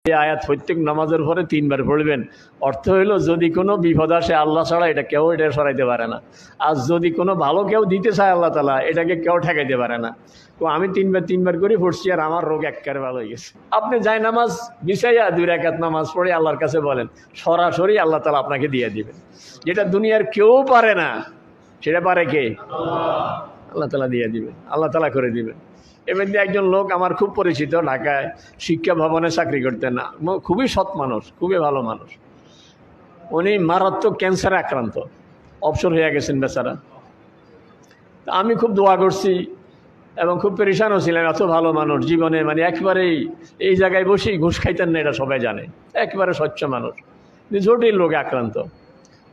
এই আয়াত প্রত্যেক নামাজের পরে 3 বার পড়বেন। অর্থ হইল যদি কোনো বিপদ আসে আল্লাহ ছাড়া এটা কেউ এটা সরাইতে পারে না। আর যদি কোনো ভালো কেউ দিতে চায় আল্লাহ তাআলা এটাকে কেউ ঠেকাইতে পারে না। তো আমি 3 বার করে পড়ছি আর আমার রোগ একেবারে ভালো হয়ে গেছে। আপনি যাই নামাজ বিছাইয়া 2 রাকাত নামাজ পড়ে আল্লাহর কাছে বলেন, সরাসরি আল্লাহ তাআলা আপনাকে দিয়ে দিবেন। যেটা দুনিয়ার কেউ পারে না সেটা পারে কে? আল্লাহ তাআলা দিয়ে দিবেন, আল্লাহ তাআলা করে দিবেন। এবার একজন লোক আমার খুব পরিচিত, ঢাকায় শিক্ষা ভবনে চাকরি করতেন না, খুবই সৎ মানুষ, খুবই ভালো মানুষ। উনি মারাত্মক ক্যান্সারে আক্রান্ত, অবসর হয়ে গেছেন বেচারা। আমি খুব দোয়া করছি এবং খুব পেরেশানও ছিলেন। এত ভালো মানুষ, জীবনে মানে একেবারেই এই জায়গায় বসেই ঘুষ খাইতেন না, এটা সবাই জানে, একেবারে স্বচ্ছ মানুষ, জটিল রোগে আক্রান্ত।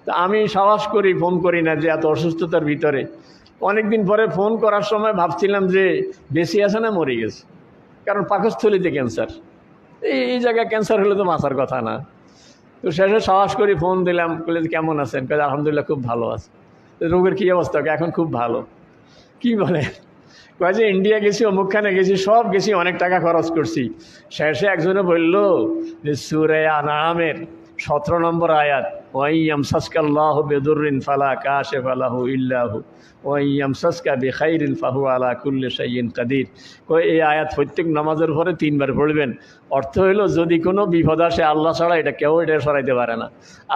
তা আমি সাহস করি, ফোন করি না যে এত অসুস্থতার ভিতরে। অনেকদিন পরে ফোন করার সময় ভাবছিলাম যে বেশি আছে না মরে গেছে, কারণ পাকস্থলীতে ক্যান্সার, এই জায়গায় ক্যান্সার হলে তো বাঁচার কথা না। তো শেষে সাহস করি ফোন দিলাম, বলে কেমন আছেন? কাজে আলহামদুলিল্লাহ খুব ভালো আছে। রোগের কী অবস্থা? এখন খুব ভালো। কি বলে? কয়ে যে ইন্ডিয়া গেছি, অমুকখানে গেছি, সব গেছি, অনেক টাকা খরচ করছি। শেষে একজনে বলল যে সূরা আনআমের 17 নম্বর আয়াত, ওয়াইয়ামসাসকাল্লাহু বিদুররিন ফালা কাশিফা লাহু ইল্লা হু ওয়াইয়ামসাসকা বিখাইরিন ফাহুয়া আলা কুল্লি শাইইন কাদির। এই আয়াত প্রত্যেক নামাজের পরে 3 বার পড়বেন। অর্থ হইল যদি কোনো বিপদ আসে আল্লাহ ছাড়া এটা কেউ এটা সরাইতে পারে না।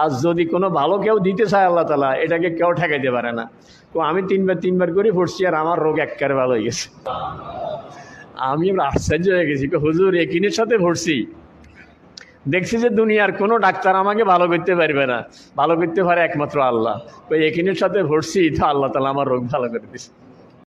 আর যদি কোনো ভালো কেউ দিতে চায় আল্লাহ তাআলা এটাকে কেউ ঠেকাইতে পারে না। তো আমি 3 বার করে পড়ছি আর আমার রোগ একেবারে ভালো হয়ে গেছে। আমি আশ্চর্য হয়ে গেছি, হুজুর একিনের সাথে পড়ছি, দেখছি যে দুনিয়ার কোনো ডাক্তার আমাকে ভালো করতে পারবে না, ভালো করতে পারে একমাত্র আল্লাহ। ওই একিনের সাথে পড়ছি, তো আল্লাহ তাআলা আমার রোগ ভালো করে দিচ্ছে।